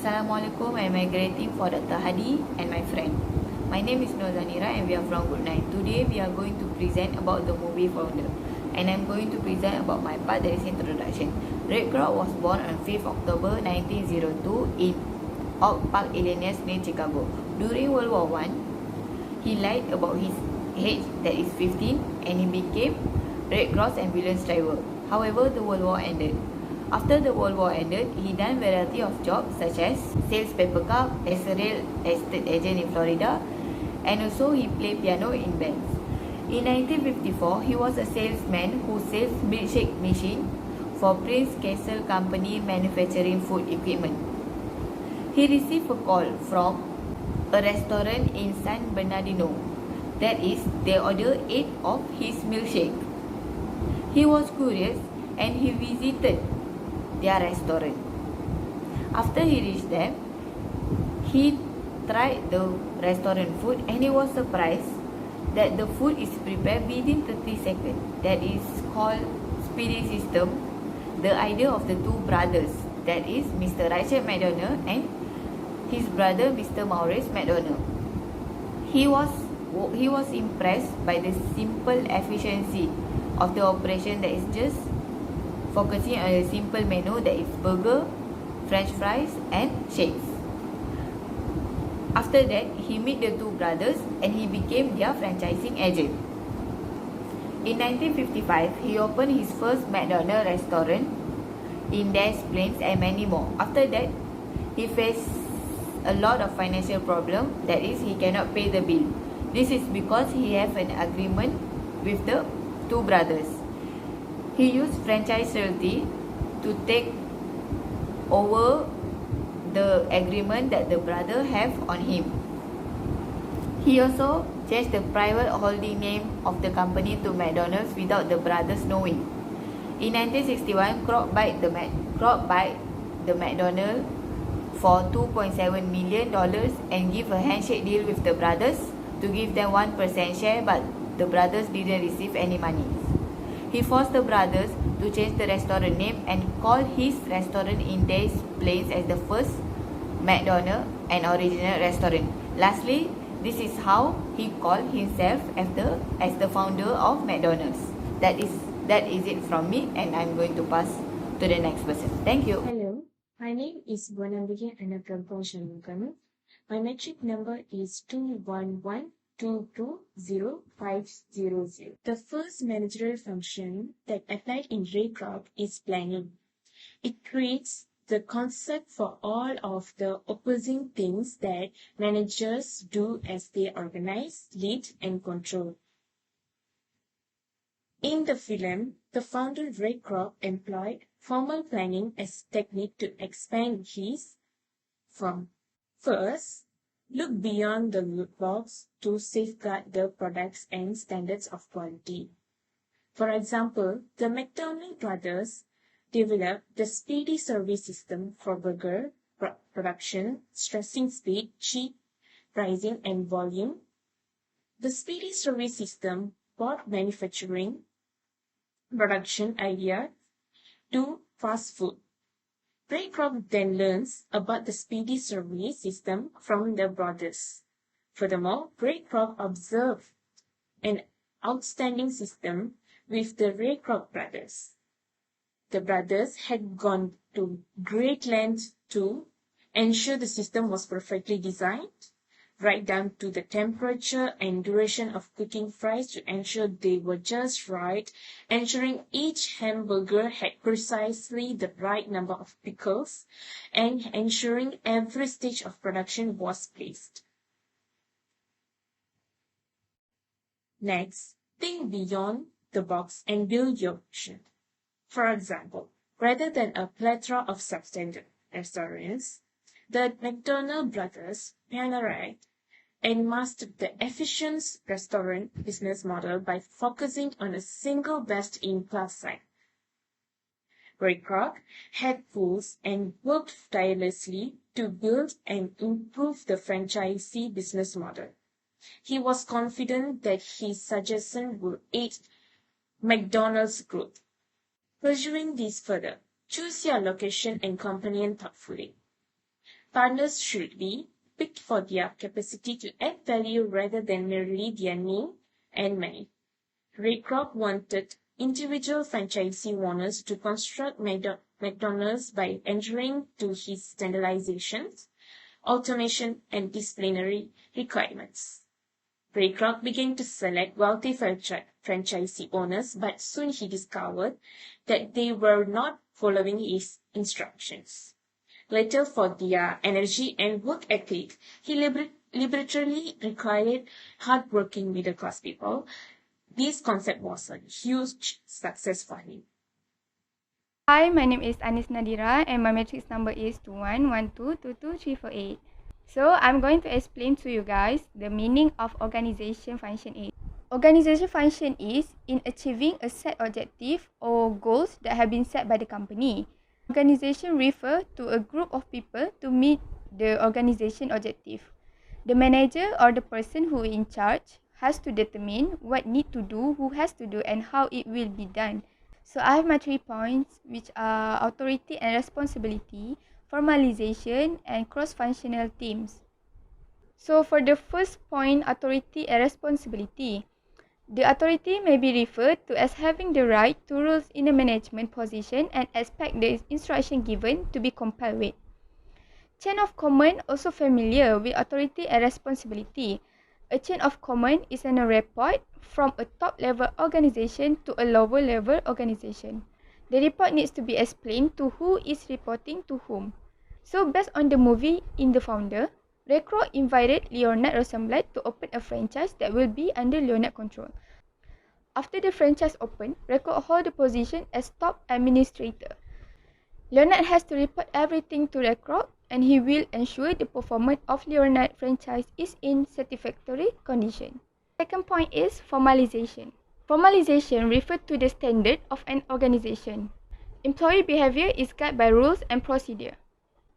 Assalamualaikum, I'm migrating for Dr. Hadi and my friend. My name is Nur Zanira and we are from Good Night. Today we are going to present about the movie Founder. And I'm going to present about my part, that is introduction. Ray Kroc was born on 5th October 1902 in Oak Park, Illinois near Chicago. During World War I, he lied about his age, that is 15, and he became Red Cross ambulance driver. However, the World War ended. After the World War ended, he done variety of jobs such as sales paper cup, as a real estate agent in Florida, and also he played piano in bands. In 1954, he was a salesman who sells milkshake machine for Prince Castle Company manufacturing food equipment. He received a call from a restaurant in San Bernardino. That is, they ordered 8 of his milkshake. He was curious and he visited their restaurant. After he reached there, he tried the restaurant food and he was surprised that the food is prepared within 30 seconds. That is called speedy system, the idea of the two brothers, that is Mr. Richard McDonald and his brother Mr. Maurice McDonald. He was impressed by the simple efficiency of the operation, that is just focusing on a simple menu, that is burger, french fries and shakes. After that, he met the two brothers and he became their franchising agent. In 1955, he opened his first McDonald's restaurant in Des Plaines and many more. After that, he faced a lot of financial problems, that is he cannot pay the bill. This is because he have an agreement with the two brothers. He used franchise royalty to take over the agreement that the brother have on him. He also changed the private holding name of the company to McDonald's without the brothers knowing. In 1961, Kroc bought the McDonald's for $2.7 million and give a handshake deal with the brothers to give them 1% share, but the brothers didn't receive any money. He forced the brothers to change the restaurant name and call his restaurant in Des Plaines as the first McDonald's, an original restaurant. Lastly, this is how he called himself as the founder of McDonald's. That is it from me, and I'm going to pass to the next person. Thank you. Hello, my name is Bonambige and I'm from Pongshanmukanu. My metric number is 211220500. The first managerial function that applied in Ray Kroc is planning. It creates the concept for all of the opposing things that managers do as they organize, lead, and control. In the film, the founder Ray Kroc employed formal planning as technique to expand his firm. First, look beyond the box to safeguard the products and standards of quality. For example, the McDonald brothers developed the speedy service system for burger production, stressing speed, cheap pricing, and volume. The speedy service system brought manufacturing production idea to fast food. Ray Kroc then learns about the speedy service system from the brothers. Furthermore, Ray Kroc observed an outstanding system with the Ray Kroc brothers. The brothers had gone to great lengths to ensure the system was perfectly designed, right down to the temperature and duration of cooking fries to ensure they were just right, ensuring each hamburger had precisely the right number of pickles, and ensuring every stage of production was placed. Next, think beyond the box and build your vision. For example, rather than a plethora of substandard restaurants, the McDonald brothers pioneered and mastered the efficient restaurant business model by focusing on a single best-in-class site. Ray Kroc had tools and worked tirelessly to build and improve the franchisee business model. He was confident that his suggestion would aid McDonald's growth. Pursuing this further, choose your location and companion thoughtfully. Partners should be picked for their capacity to add value rather than merely their name and money. Ray Kroc wanted individual franchisee owners to construct McDonald's by adhering to his standardizations, automation, and disciplinary requirements. Ray Kroc began to select wealthy franchisee owners, but soon he discovered that they were not following his instructions. Later, for their energy and work ethic, he liberally required hardworking middle-class people. This concept was a huge success for him. Hi, my name is Anis Nadira and my matrix number is 2112222348. So I'm going to explain to you guys the meaning of organization function is. Organization function is in achieving a set objective or goals that have been set by the company. Organization refer to a group of people to meet the organization objective. The manager or the person who is in charge has to determine what need to do, who has to do, and how it will be done. So I have my 3 points, which are authority and responsibility, formalization, and cross-functional teams. So for the first point, authority and responsibility. The authority may be referred to as having the right to rule in a management position and expect the instruction given to be complied with. Chain of command also familiar with authority and responsibility. A chain of command is an report from a top-level organization to a lower-level organization. The report needs to be explained to who is reporting to whom. So based on the movie In the Founder, Ray Kroc invited Leonard Rosenblatt to open a franchise that will be under Leonard control. After the franchise opened, Ray Kroc held the position as top administrator. Leonard has to report everything to Ray Kroc, and he will ensure the performance of Leonard franchise is in satisfactory condition. Second point is formalization. Formalization refers to the standard of an organization. Employee behavior is guided by rules and procedure.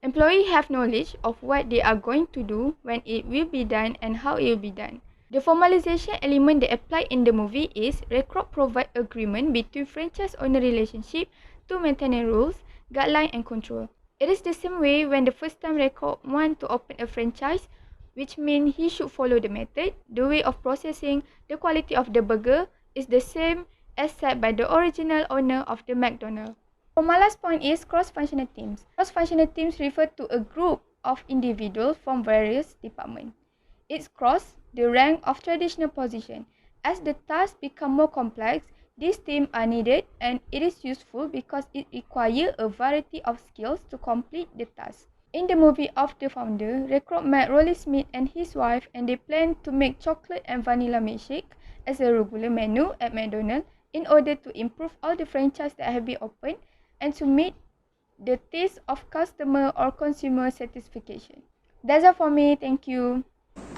Employees have knowledge of what they are going to do, when it will be done, and how it will be done. The formalization element that applied in the movie is Ray Kroc provide agreement between franchise owner relationship to maintain rules, guideline, and control. It is the same way when the first time Ray Kroc want to open a franchise, which means he should follow the method, the way of processing, the quality of the burger is the same as set by the original owner of the McDonald's. For my last point is cross-functional teams. Cross-functional teams refer to a group of individuals from various departments. It's cross the rank of traditional position. As the tasks become more complex, these teams are needed, and it is useful because it requires a variety of skills to complete the task. In the movie of The Founder, Ray Kroc met Rollie Smith and his wife, and they planned to make chocolate and vanilla milkshake as a regular menu at McDonald's in order to improve all the franchises that have been opened and to meet the taste of customer or consumer satisfaction. That's all for me. Thank you.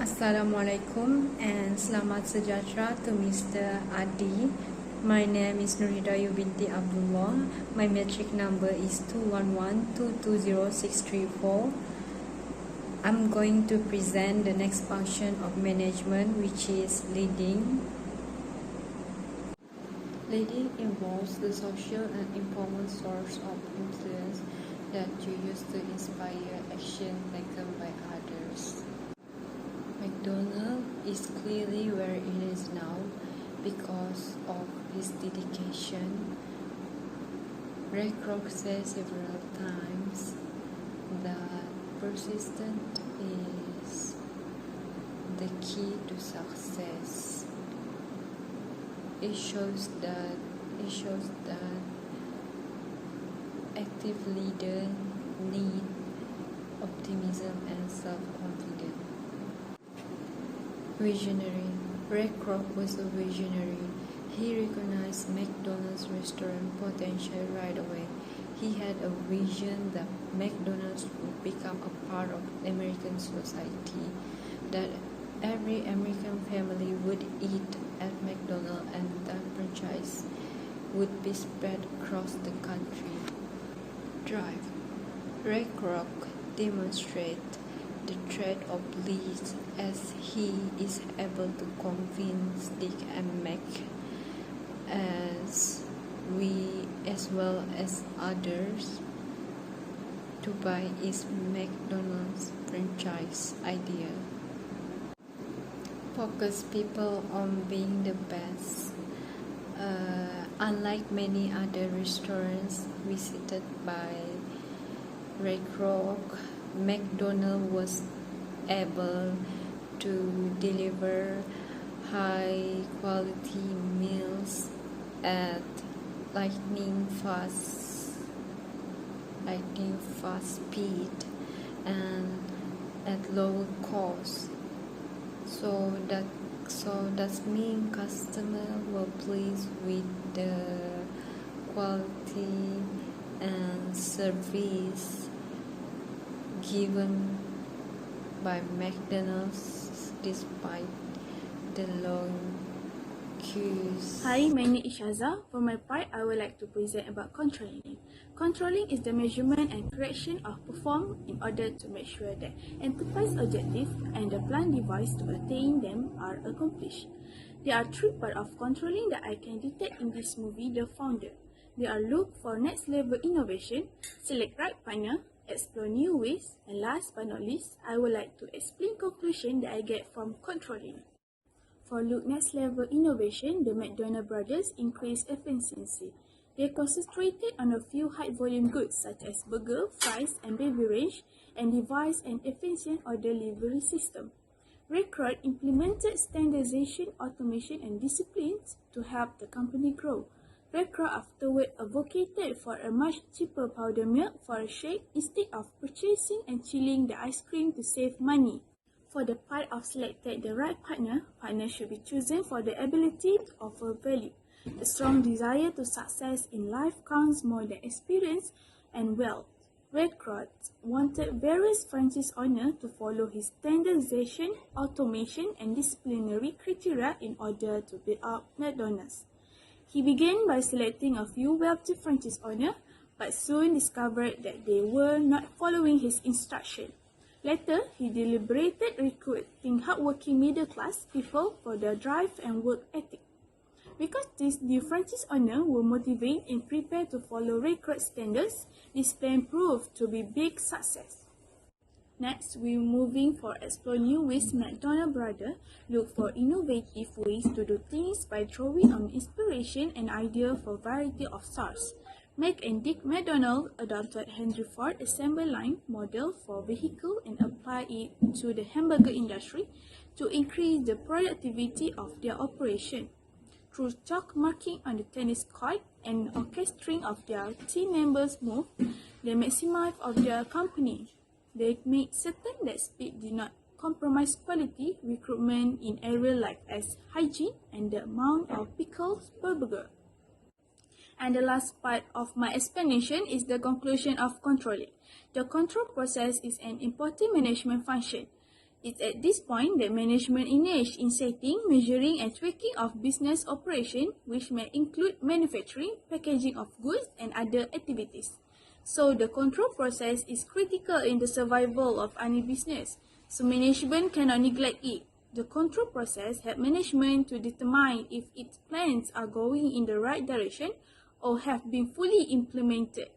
Assalamualaikum and selamat sejahtera to Mr. Adi. My name is Nuridayu binti Abdullah. My metric number is 211220634. I'm going to present the next function of management, which is leading. Leading involves the social and informal source of influence that you use to inspire action taken by others. McDonald's is clearly where it is now because of his dedication. Ray Kroc said several times that persistence is the key to success. It shows that active leaders need optimism and self-confidence. Visionary. Ray Kroc was a visionary. He recognized McDonald's restaurant potential right away. He had a vision that McDonald's would become a part of American society, that every American family would eat at McDonald's, and that franchise would be spread across the country. Drive. Ray Kroc demonstrates the trait of lead as he is able to convince Dick and Mac as well as others to buy its McDonald's franchise idea. Focus people on being the best. Unlike many other restaurants visited by Ray Kroc, McDonald's was able to deliver high quality meals at lightning fast speed and at low cost. So that means customers were pleased with the quality and service given by McDonald's despite the long queues. Hi, my name is Shaza. For my part, I would like to present about controlling. Controlling is the measurement and correction of performance in order to make sure that enterprise objectives and the planned device to attain them are accomplished. There are three parts of controlling that I can detect in this movie, The Founder. They are look for next level innovation, select right partner, explore new ways, and last but not least, I would like to explain conclusion that I get from controlling. For look next level innovation, the McDonald brothers increased efficiency. They concentrated on a few high-volume goods such as burger, fries, and beverage, and devised an efficient order delivery system. Ray Kroc implemented standardization, automation, and disciplines to help the company grow. Ray Kroc afterward advocated for a much cheaper powder milk for a shake instead of purchasing and chilling the ice cream to save money. For the part of selected the right partner, partners should be chosen for the ability to offer value. The strong desire to success in life counts more than experience and wealth. Ray Kroc wanted various franchise owners to follow his standardization, automation, and disciplinary criteria in order to build up McDonald's. He began by selecting a few wealthy franchise owners, but soon discovered that they were not following his instructions. Later, he deliberated recruiting hardworking middle-class people for their drive and work ethic. Because these new franchise owners were motivated and prepared to follow Ray Kroc's standards, this plan proved to be a big success. Next, we're moving for explore new ways. McDonald brothers look for innovative ways to do things by drawing on inspiration and ideas for a variety of sources. Mac and Dick McDonald adopted Henry Ford assembly line model for vehicle and applied it to the hamburger industry to increase the productivity of their operation. Through chalk marking on the tennis court and orchestrating of their team members' move, they maximize of their company. They made certain that speed did not compromise quality, recruitment in areas like as hygiene and the amount of pickles per burger. And the last part of my explanation is the conclusion of controlling. The control process is an important management function. It's at this point that management engages in setting, measuring, and tracking of business operation, which may include manufacturing, packaging of goods, and other activities. So the control process is critical in the survival of any business, so management cannot neglect it. The control process helps management to determine if its plans are going in the right direction or have been fully implemented.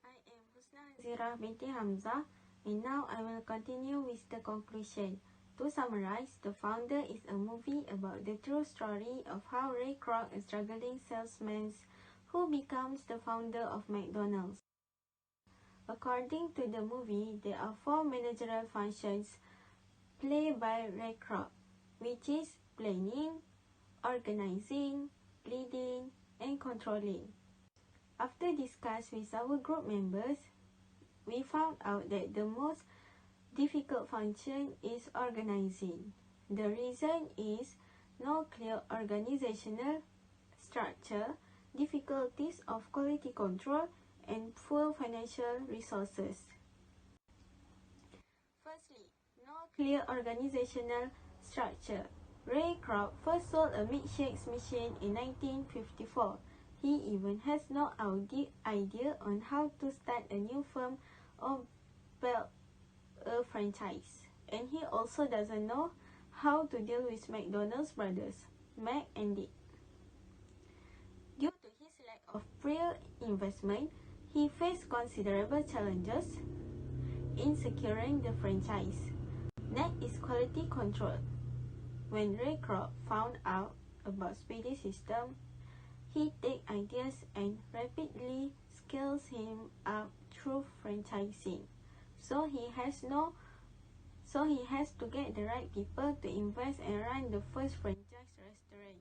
I am Husna Zira binti Hamzah, and now I will continue with the conclusion. To summarize, The Founder is a movie about the true story of how Ray Kroc, a struggling salesman who becomes the founder of McDonald's. According to the movie, there are 4 managerial functions played by Ray Kroc, which is planning, organizing, leading, and controlling. After discussing with our group members, we found out that the most difficult function is organizing. The reason is no clear organizational structure, difficulties of quality control, and poor financial resources. Firstly, no clear organizational structure. Ray Kroc first sold a milkshake machine in 1954. He even has no idea on how to start a new firm or build a franchise. And he also doesn't know how to deal with McDonald's brothers, Mac and Dick. Due to his lack of prior investment, He faced considerable challenges in securing the franchise. Next is quality control. When Ray Kroc found out about Speedy's system, he takes ideas and rapidly scales him up through franchising. So he has to get the right people to invest and run the first franchise restaurant.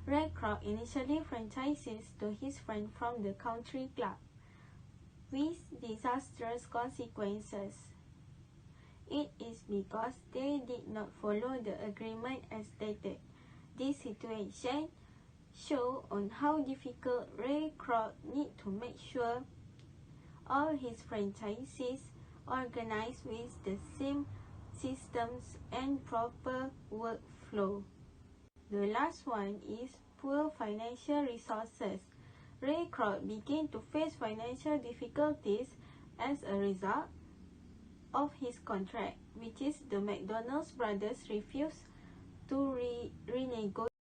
Ray Kroc initially franchises to his friend from the country club, with disastrous consequences. It is because they did not follow the agreement as stated. This situation shows on how difficult Ray Kroc needs to make sure all his franchisees organize with the same systems and proper workflow. The last one is poor financial resources. Ray Kroc began to face financial difficulties as a result of his contract, which is the McDonald's brothers refused